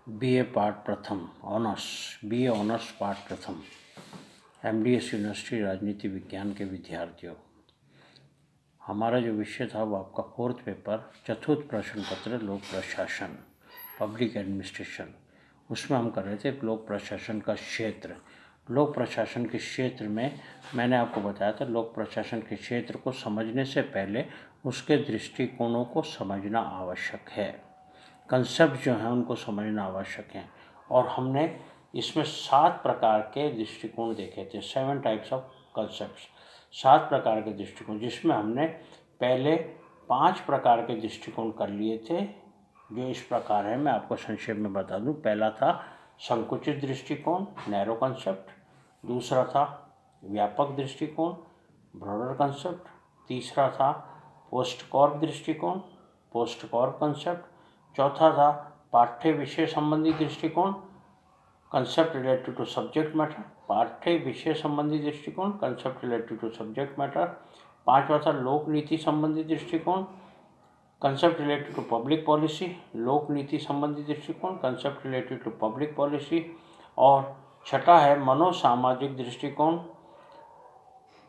BA part प्रथम honours BA honours part प्रथम MDS university राजनीति विज्ञान के विद्यार्थियों, हमारा जो विषय था वो आपका फोर्थ पेपर चतुर्थ प्रश्न पत्र लोक प्रशासन पब्लिक एडमिनिस्ट्रेशन। उसमें हम कर रहे थे लोक प्रशासन का क्षेत्र। लोक प्रशासन के क्षेत्र में मैंने आपको बताया था लोक प्रशासन के क्षेत्र को समझने से पहले उसके दृष्टिकोणों को समझना आवश्यक है। कंसेप्ट जो हैं उनको समझना आवश्यक है। और हमने इसमें 7 प्रकार के दृष्टिकोण देखे थे, 7 टाइप्स ऑफ कंसेप्ट्स, 7 प्रकार के दृष्टिकोण, जिसमें हमने पहले 5 प्रकार के दृष्टिकोण कर लिए थे, जो इस प्रकार है। मैं आपको संक्षेप में बता दूं। पहला था संकुचित दृष्टिकोण, नैरो कंसेप्ट। दूसरा था व्यापक दृष्टिकोण, ब्रॉडर कंसेप्ट। तीसरा था पोस्ट कॉर्प दृष्टिकोण, पोस्ट कॉर्प कंसेप्ट। चौथा था पाठ्य विषय संबंधी दृष्टिकोण, concept related to subject matter, पाठ्य विषय संबंधी दृष्टिकोण, concept related to subject matter. पांचवा था लोक नीति संबंधी दृष्टिकोण, concept related to public policy, लोक नीति संबंधी दृष्टिकोण, concept related to public policy. और छठा है मनोसामाजिक दृष्टिकोण,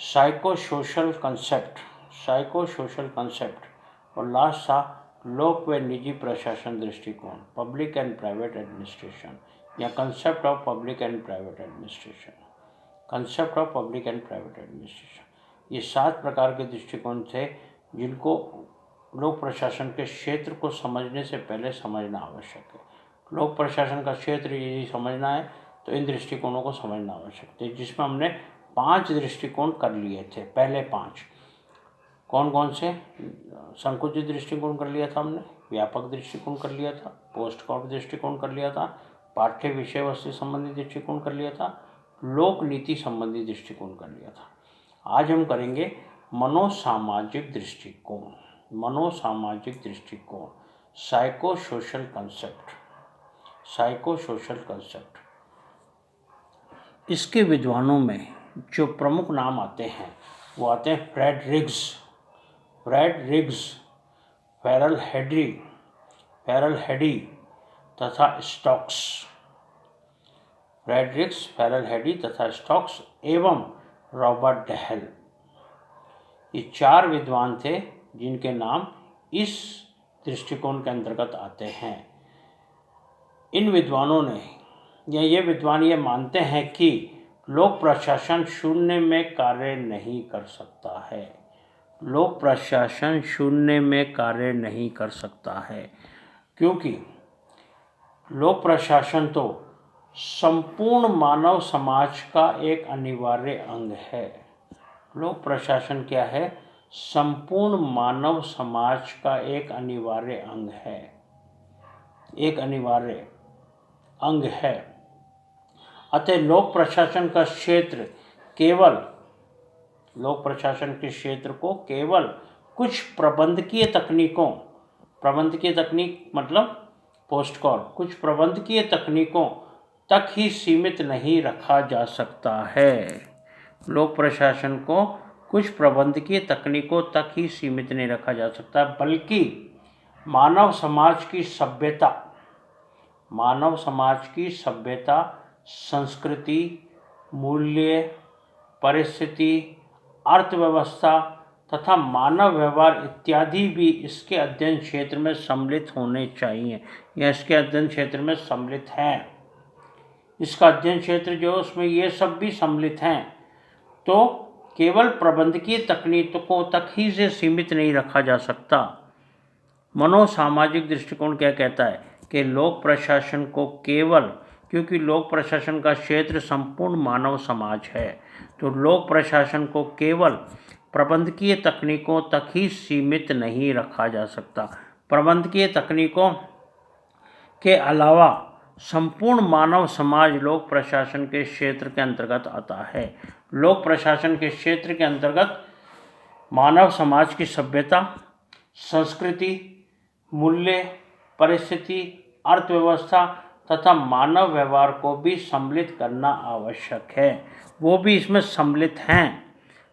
psycho social concept, psycho social concept. और लास्ट था लोक व निजी प्रशासन दृष्टिकोण, पब्लिक एंड प्राइवेट एडमिनिस्ट्रेशन, या concept of public and private administration, concept of public and private administration. ये 7 प्रकार के दृष्टिकोण थे जिनको लोक प्रशासन के क्षेत्र को समझने से पहले समझना आवश्यक है। लोक प्रशासन का क्षेत्र यदि समझना है तो इन दृष्टिकोणों को समझना आवश्यक है, जिसमें हमने 5 दृष्टिकोण कर लिए थे। पहले 5 कौन कौन से? संकुचित दृष्टिकोण कर लिया था हमने, व्यापक दृष्टिकोण कर लिया था, पोस्ट कॉर्प दृष्टिकोण कर लिया था, पाठ्य विषय वस्तु संबंधी दृष्टिकोण कर लिया था, लोक नीति संबंधी दृष्टिकोण कर लिया था। आज हम करेंगे मनोसामाजिक दृष्टिकोण, मनोसामाजिक दृष्टिकोण, psycho social concept, psycho social concept. इसके विद्वानों में जो प्रमुख नाम आते हैं वो आते हैं फ्रेडरिक्स, फेरल हेडी तथा स्टॉक्स, फ्रेडरिक्स, फेरल हेडी तथा स्टॉक्स एवं रॉबर्ट डहेल। ये 4 विद्वान थे जिनके नाम इस दृष्टिकोण के अंतर्गत आते हैं। इन विद्वानों ने या ये विद्वान ये मानते हैं कि लोक प्रशासन शून्य में कार्य नहीं कर सकता है, लोक प्रशासन शून्य में कार्य नहीं कर सकता है, क्योंकि लोक प्रशासन तो संपूर्ण मानव समाज का एक अनिवार्य अंग है। लोक प्रशासन क्या है? संपूर्ण मानव समाज का एक अनिवार्य अंग है, एक अनिवार्य अंग है। अतः लोक प्रशासन का क्षेत्र केवल, लोक प्रशासन के क्षेत्र को केवल कुछ प्रबंधकीय तकनीकों, प्रबंधकीय तकनीक मतलब पोस्ट कॉर्प, कुछ प्रबंधकीय तकनीकों तक ही सीमित नहीं रखा जा सकता है। लोक प्रशासन को कुछ प्रबंधकीय तकनीकों तक ही सीमित नहीं रखा जा सकता, बल्कि मानव समाज की सभ्यता, मानव समाज की सभ्यता, संस्कृति, मूल्य, परिस्थिति, अर्थव्यवस्था तथा मानव व्यवहार इत्यादि भी इसके अध्ययन क्षेत्र में सम्मिलित होने चाहिए, या इसके अध्ययन क्षेत्र में सम्मिलित हैं। इसका अध्ययन क्षेत्र जो उसमें ये सब भी सम्मिलित हैं, तो केवल प्रबंधकीय तकनीकों तक ही से सीमित नहीं रखा जा सकता। मनोसामाजिक दृष्टिकोण क्या कहता है कि लोक प्रशासन को केवल, क्योंकि लोक प्रशासन का क्षेत्र संपूर्ण मानव समाज है, तो लोक प्रशासन को केवल प्रबंधकीय तकनीकों तक ही सीमित नहीं रखा जा सकता। प्रबंधकीय तकनीकों के अलावा संपूर्ण मानव समाज लोक प्रशासन के क्षेत्र के अंतर्गत आता है। लोक प्रशासन के क्षेत्र के अंतर्गत मानव समाज की सभ्यता, संस्कृति, मूल्य, परिस्थिति, अर्थव्यवस्था तथा मानव व्यवहार को भी सम्मिलित करना आवश्यक है, वो भी इसमें सम्मिलित हैं।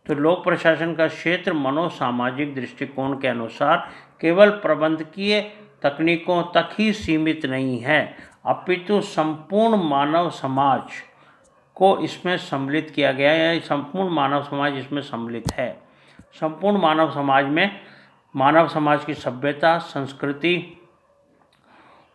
तो लोक प्रशासन का क्षेत्र मनोसामाजिक दृष्टिकोण के अनुसार केवल प्रबंधकीय तकनीकों तक ही सीमित नहीं है, अपितु संपूर्ण मानव समाज को इसमें सम्मिलित किया गया है, या संपूर्ण मानव समाज इसमें सम्मिलित है। संपूर्ण मानव समाज में मानव समाज की सभ्यता, संस्कृति,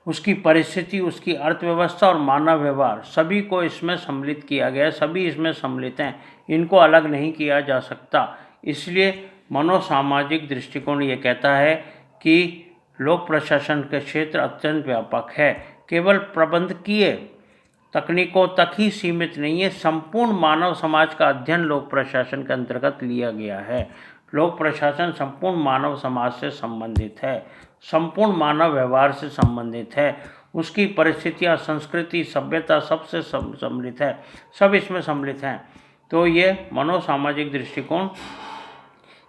उसकी परिस्थिति, उसकी अर्थव्यवस्था और मानव व्यवहार सभी को इसमें सम्मिलित किया गया है। सभी इसमें सम्मिलित हैं, इनको अलग नहीं किया जा सकता। इसलिए मनोसामाजिक दृष्टिकोण ये कहता है कि लोक प्रशासन का क्षेत्र अत्यंत व्यापक है, केवल प्रबंधकीय तकनीकों तक ही सीमित नहीं है। संपूर्ण मानव समाज का अध्ययन लोक प्रशासन के अंतर्गत लिया गया है। लोक प्रशासन संपूर्ण मानव समाज से संबंधित है, संपूर्ण मानव व्यवहार से संबंधित है, उसकी परिस्थितियाँ, संस्कृति, सभ्यता सबसे सम्मिलित है, सब इसमें सम्मिलित हैं। तो ये मनोसामाजिक दृष्टिकोण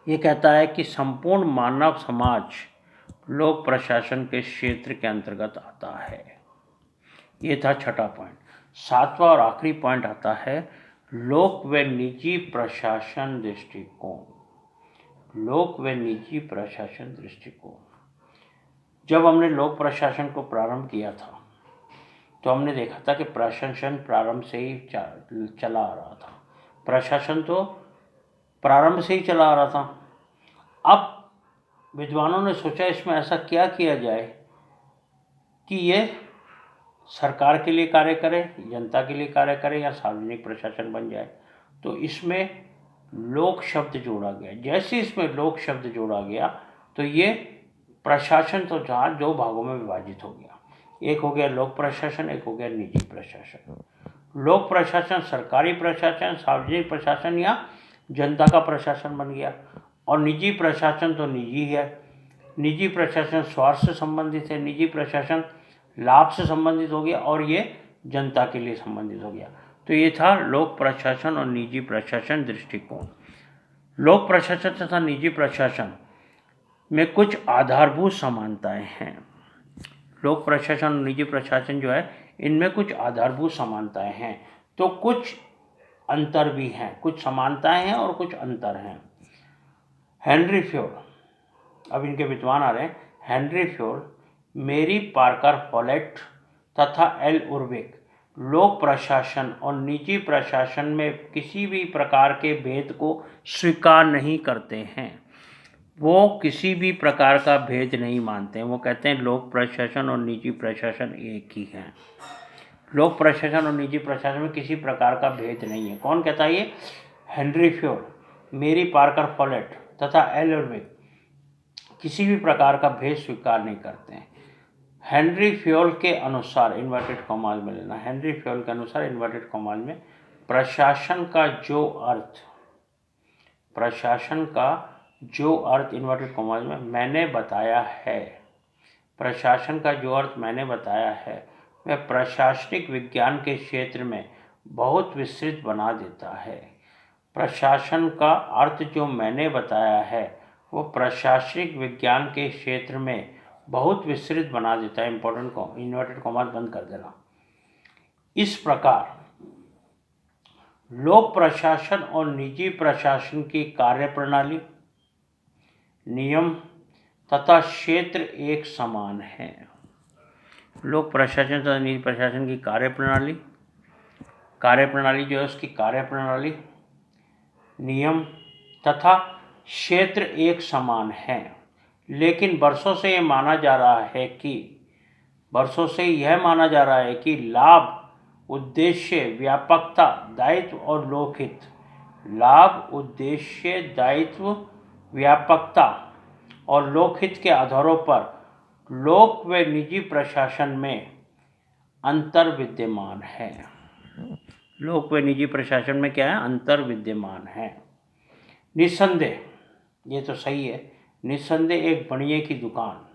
ये कहता है कि संपूर्ण मानव समाज लोक प्रशासन के क्षेत्र के अंतर्गत आता है। ये था छठा पॉइंट। सातवां और आखिरी पॉइंट आता है लोक व निजी प्रशासन दृष्टिकोण। लोक व निजी प्रशासन दृष्टिकोण। जब हमने लोक प्रशासन को प्रारंभ किया था तो हमने देखा था कि प्रशासन प्रारंभ से ही चला आ रहा था। प्रशासन तो प्रारंभ से ही चला आ रहा था। अब विद्वानों ने सोचा इसमें ऐसा क्या किया जाए कि ये सरकार के लिए कार्य करे, जनता के लिए कार्य करे, या सार्वजनिक प्रशासन बन जाए। तो इसमें लोक शब्द जोड़ा गया। जैसे इसमें लोक शब्द जोड़ा गया तो ये प्रशासन तो जहाँ दो भागों में विभाजित हो गया। एक हो गया लोक प्रशासन, एक हो गया निजी प्रशासन। लोक प्रशासन सरकारी प्रशासन, सार्वजनिक प्रशासन या जनता का प्रशासन बन गया, और निजी प्रशासन तो निजी है। निजी प्रशासन स्वार्थ से संबंधित है, निजी प्रशासन लाभ से संबंधित हो गया, और ये जनता के लिए संबंधित हो गया। तो ये था लोक प्रशासन और निजी प्रशासन दृष्टिकोण। लोक प्रशासन तथा निजी प्रशासन में कुछ आधारभूत समानताएं हैं। लोक प्रशासन और निजी प्रशासन जो है इनमें कुछ आधारभूत समानताएं हैं, तो कुछ अंतर भी हैं। कुछ समानताएं हैं और कुछ अंतर हैं। हेनरी फ्योल, अब इनके विद्वान आ रहे हैं। हेनरी फ्योल, मेरी पार्कर फॉलेट तथा एल उर्विक लोक प्रशासन और निजी प्रशासन में किसी भी प्रकार के भेद को स्वीकार नहीं करते हैं। वो किसी भी प्रकार का भेद नहीं मानते हैं। वो कहते हैं लोक प्रशासन और निजी प्रशासन एक ही है। लोक प्रशासन और निजी प्रशासन में किसी प्रकार का भेद नहीं है। कौन कहता है ये? हेनरी फ्योल, मेरी पार्कर फॉलेट तथा एल उर्विक किसी भी प्रकार का भेद स्वीकार नहीं करते हैं। हेनरी फ्योल के अनुसार, इन्वर्टेड कॉमास में लेना, हेनरी फ्योल के अनुसार इन्वर्टेड कॉमास में प्रशासन का जो अर्थ इन्वर्टेड कॉमास में मैंने बताया है, प्रशासन का जो अर्थ मैंने बताया है वह प्रशासनिक विज्ञान के क्षेत्र में बहुत विस्तृत बना देता है। प्रशासन का अर्थ जो मैंने बताया है वो प्रशासनिक विज्ञान के क्षेत्र में बहुत विस्तृत बना देता है। इंपॉर्टेंट इन्वर्टेड कॉमास बंद कर देना। इस प्रकार लोक प्रशासन और निजी प्रशासन की कार्यप्रणाली, नियम तथा क्षेत्र एक समान है। लोक प्रशासन तथा निजी प्रशासन की कार्यप्रणाली जो है उसकी कार्यप्रणाली, नियम तथा क्षेत्र एक समान है। लेकिन वर्षों से यह माना जा रहा है कि लाभ, उद्देश्य, व्यापकता, दायित्व और लोकहित, लाभ, उद्देश्य, दायित्व, व्यापकता और लोकहित के आधारों पर लोक व निजी प्रशासन में अंतर विद्यमान है। लोक व निजी प्रशासन में क्या है? अंतर विद्यमान है। निस्संदेह, ये तो सही है, निस्संदेह एक बनिए की दुकान,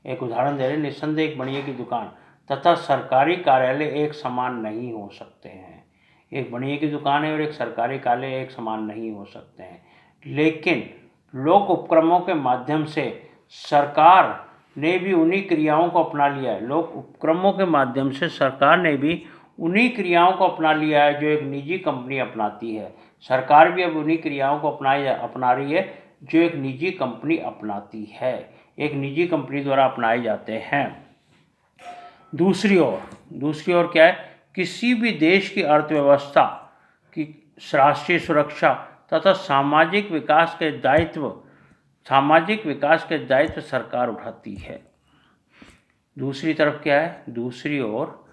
एक उदाहरण दे रहे हैं, निस्संदेह एक बनिए की दुकान तथा सरकारी कार्यालय एक समान नहीं हो सकते हैं। एक बनिए की दुकान है और एक सरकारी कार्यालय एक समान नहीं हो सकते हैं। लेकिन लोक उपक्रमों के माध्यम से सरकार ने भी उन्हीं क्रियाओं को अपना लिया है। लोक उपक्रमों के माध्यम से सरकार ने भी उन्हीं क्रियाओं को अपना लिया है जो एक निजी कंपनी अपनाती है। सरकार भी अब उन्हीं क्रियाओं को अपना रही है जो एक निजी कंपनी अपनाती है, एक निजी कंपनी द्वारा अपनाए जाते हैं। दूसरी ओर दूसरी ओर क्या है, किसी भी देश की अर्थव्यवस्था की राष्ट्रीय सुरक्षा तथा सामाजिक विकास के दायित्व सरकार उठाती है। दूसरी तरफ क्या है, दूसरी ओर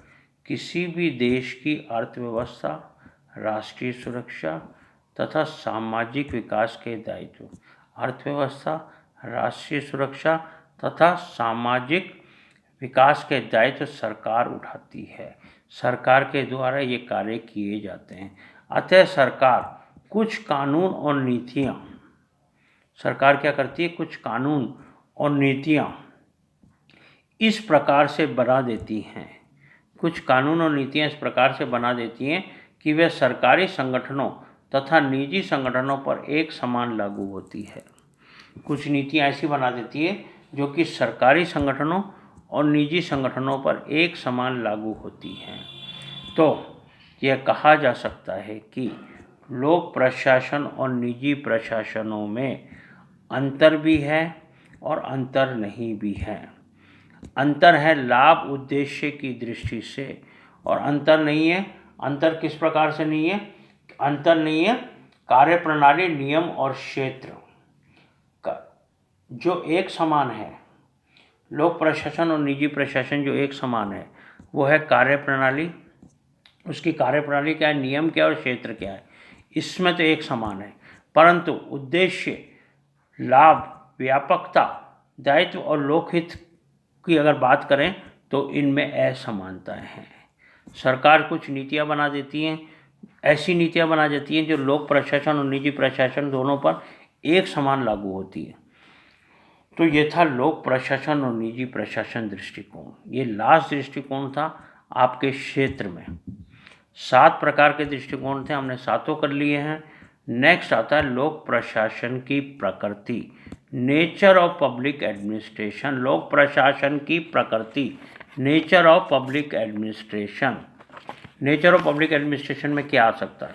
किसी भी देश की अर्थव्यवस्था, राष्ट्रीय सुरक्षा तथा सामाजिक विकास के दायित्व, अर्थव्यवस्था, राष्ट्रीय सुरक्षा तथा सामाजिक विकास के दायित्व सरकार उठाती है। सरकार के द्वारा ये कार्य किए जाते हैं। अतः सरकार क्या करती है, कुछ कानून और नीतियाँ इस प्रकार से बना देती हैं, कि वे सरकारी संगठनों तथा निजी संगठनों पर एक समान लागू होती है। कुछ नीतियाँ ऐसी बना देती है जो कि सरकारी संगठनों और निजी संगठनों पर एक समान लागू होती हैं। तो यह कहा जा सकता है कि लोक प्रशासन और निजी प्रशासनों में अंतर भी है और अंतर नहीं भी है। अंतर है लाभ उद्देश्य की दृष्टि से, और अंतर नहीं है। अंतर किस प्रकार से नहीं है? अंतर नहीं है कार्यप्रणाली, नियम और क्षेत्र का जो एक समान है। लोक प्रशासन और निजी प्रशासन जो एक समान है वो है कार्यप्रणाली। उसकी कार्यप्रणाली क्या है, नियम क्या है और क्षेत्र क्या है, इसमें तो एक समान है। परंतु उद्देश्य, लाभ, व्यापकता, दायित्व और लोकहित की अगर बात करें तो इनमें असमानताएं हैं। सरकार कुछ नीतियां बना देती हैं, ऐसी नीतियां बना देती हैं जो लोक प्रशासन और निजी प्रशासन दोनों पर एक समान लागू होती है। तो ये था लोक प्रशासन और निजी प्रशासन दृष्टिकोण। ये लास्ट दृष्टिकोण था आपके क्षेत्र में। 7 प्रकार के दृष्टिकोण थे, हमने 7 कर लिए हैं। नेक्स्ट आता है लोक प्रशासन की प्रकृति, नेचर ऑफ पब्लिक एडमिनिस्ट्रेशन। लोक प्रशासन की प्रकृति, nature of public administration. Nature of public administration में क्या आ सकता है?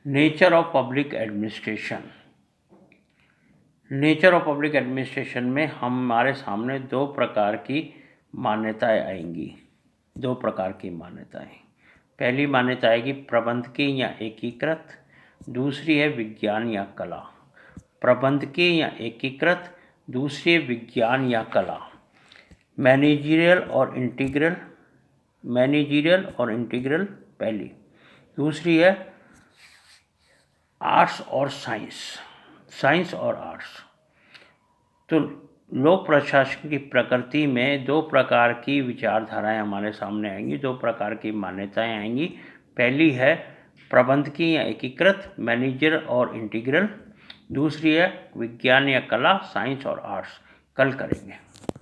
नेचर ऑफ पब्लिक एडमिनिस्ट्रेशन में हमारे सामने 2 प्रकार की मान्यताएं आएंगी। 2 प्रकार की मान्यताएं। पहली मान्यता आएगी प्रबंधकीय या एकीकृत, दूसरी है विज्ञान या कला। प्रबंधकीय या एकीकृत, दूसरी विज्ञान या कला। मैनेजरियल और इंटीग्रल पहली। दूसरी है आर्ट्स और साइंस और आर्ट्स। तो लोक प्रशासन की प्रकृति में 2 प्रकार की विचारधाराएं हमारे सामने आएंगी, 2 प्रकार की मान्यताएं आएंगी। पहली है प्रबंधकीय या एकीकृत, मैनेजर और इंटीग्रल। दूसरी है विज्ञान या कला, साइंस और आर्ट्स। कल करेंगे।